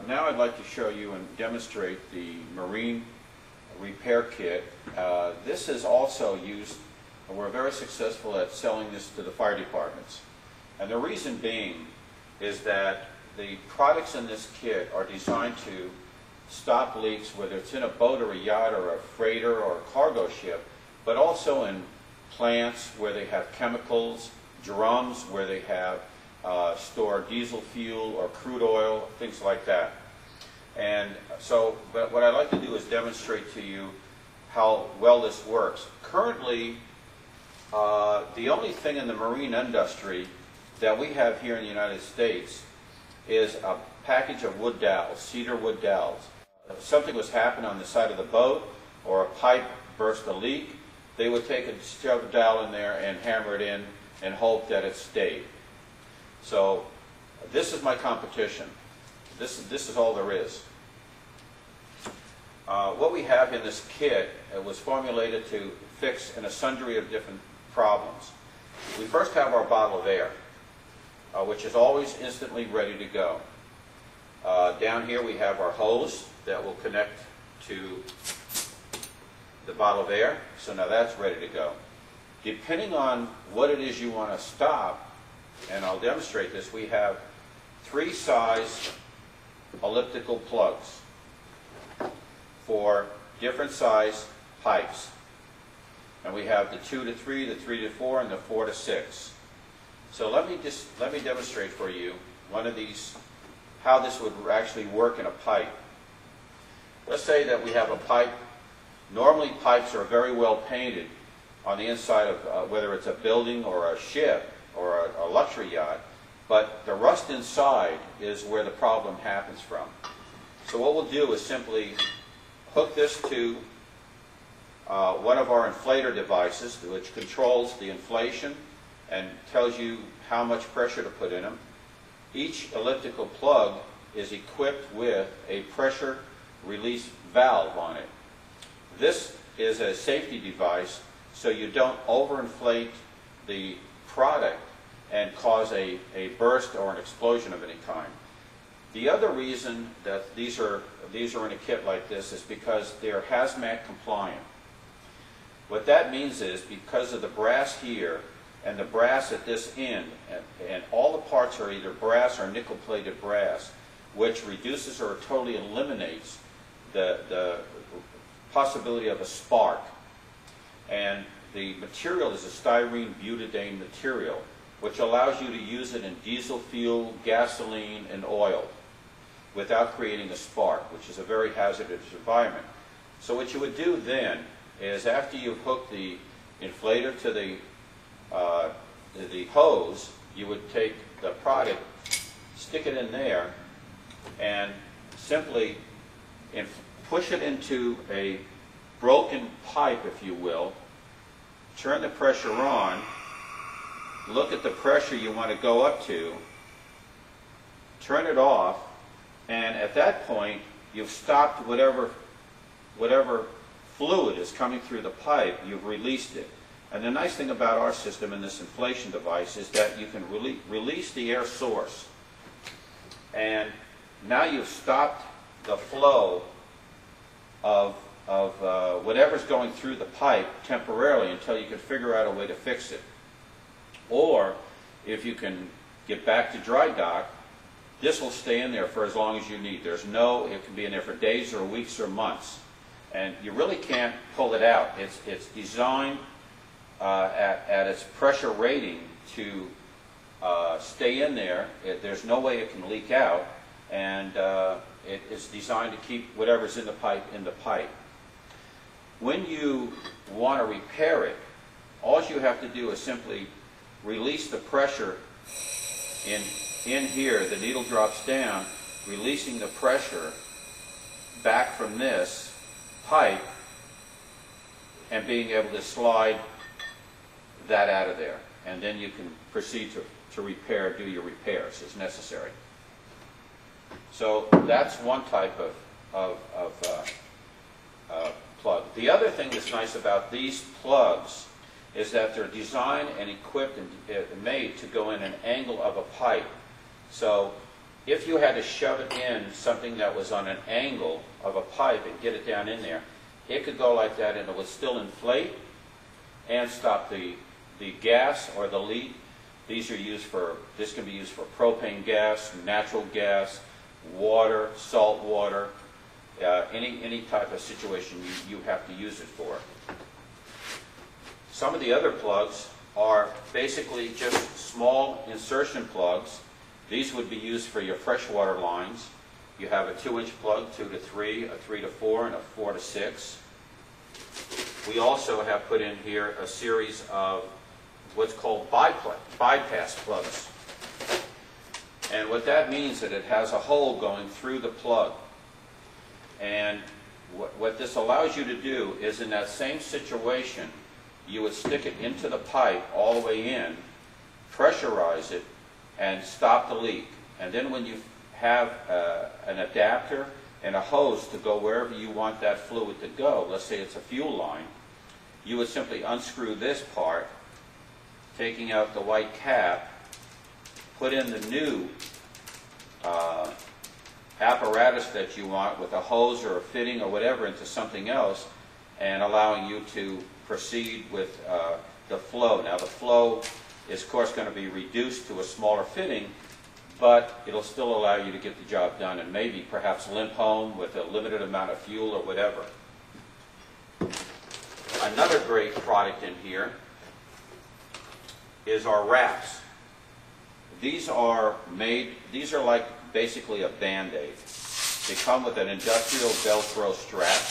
Now I'd like to show you and demonstrate the marine repair kit. This is also used, and we're very successful at selling this to the fire departments. And the reason being is that the products in this kit are designed to stop leaks, whether it's in a boat or a yacht or a freighter or a cargo ship, but also in plants where they have chemicals, drums where they have store diesel fuel or crude oil, things like that. And so what I'd like to do is demonstrate to you how well this works. Currently, the only thing in the marine industry that we have here in the United States is a package of wood dowels, cedar wood dowels. If something was happening on the side of the boat or a pipe burst a leak, they would take a shove a dowel in there and hammer it in and hope that it stayed. So this is my competition. This is all there is. What we have in this kit was formulated to fix a sundry of different problems. We first have our bottle of air, which is always instantly ready to go. Down here we have our hose that will connect to the bottle of air, so now that's ready to go. Depending on what it is you want to stop, and I'll demonstrate this, we have 3 size elliptical plugs for different size pipes. And we have the 2 to 3, the 3 to 4, and the 4 to 6. So let me demonstrate for you one of these, how this would actually work in a pipe. Let's say that we have a pipe. Normally pipes are very well painted on the inside of whether it's a building or a ship or a luxury yacht, but the rust inside is where the problem happens from. So what we'll do is simply hook this to one of our inflator devices, which controls the inflation and tells you how much pressure to put in them. Each elliptical plug is equipped with a pressure release valve on it. This is a safety device so you don't overinflate the product and cause a burst or an explosion of any kind. The other reason that these are in a kit like this is because they're hazmat compliant. What that means is because of the brass here and the brass at this end, and all the parts are either brass or nickel-plated brass, which reduces or totally eliminates the possibility of a spark. And the material is a styrene butadiene material, which allows you to use it in diesel fuel, gasoline, and oil without creating a spark, which is a very hazardous environment. So what you would do then is, after you've hooked the inflator to the hose, you would take the product, stick it in there, and simply push it into a broken pipe, if you will, turn the pressure on, look at the pressure you want to go up to, turn it off, and at that point you've stopped whatever fluid is coming through the pipe, you've released it. And the nice thing about our system and this inflation device is that you can release the air source. And now you've stopped the flow of whatever's going through the pipe temporarily until you can figure out a way to fix it. Or if you can get back to dry dock, this will stay in there for as long as you need. It can be in there for days or weeks or months. And you really can't pull it out. It's designed at its pressure rating to stay in there. There's no way it can leak out, and it's designed to keep whatever's in the pipe in the pipe. When you want to repair it, all you have to do is simply release the pressure in here. The needle drops down, releasing the pressure back from this pipe and being able to slide that out of there. And then you can proceed to do your repairs as necessary. So that's one type of plug. The other thing that's nice about these plugs is that they're designed and equipped and made to go in an angle of a pipe. So if you had to shove it in something that was on an angle of a pipe and get it down in there, it could go like that and it would still inflate and stop the gas or the leak. This can be used for propane gas, natural gas, water, salt water, any type of situation you have to use it for. Some of the other plugs are basically just small insertion plugs. These would be used for your freshwater lines. You have a 2-inch plug, 2 to 3, a 3 to 4, and a 4 to 6. We also have put in here a series of what's called bypass plugs. And what that means is that it has a hole going through the plug. And what this allows you to do is, in that same situation, you would stick it into the pipe all the way in, pressurize it, and stop the leak. And then when you have an adapter and a hose to go wherever you want that fluid to go, let's say it's a fuel line, you would simply unscrew this part, taking out the white cap, put in the new apparatus that you want with a hose or a fitting or whatever into something else, and allowing you to proceed with the flow. Now the flow is of course going to be reduced to a smaller fitting, but it'll still allow you to get the job done and maybe perhaps limp home with a limited amount of fuel or whatever. Another great product in here is our wraps. These are like basically a Band-Aid. They come with an industrial Velcro strap.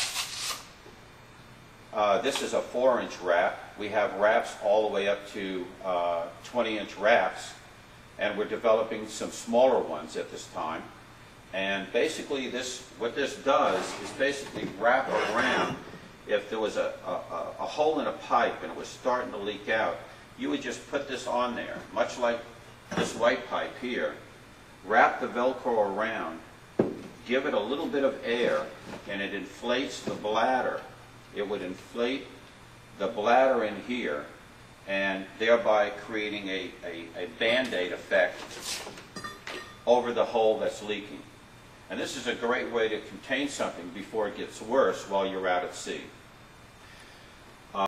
This is a 4-inch wrap. We have wraps all the way up to 20-inch wraps, and we're developing some smaller ones at this time. And basically what this does is basically wrap around. If there was a hole in a pipe and it was starting to leak out, you would just put this on there, much like this white pipe here, wrap the Velcro around, give it a little bit of air, and it inflates the bladder. It would inflate the bladder in here, and thereby creating a Band-Aid effect over the hole that's leaking. And this is a great way to contain something before it gets worse while you're out at sea.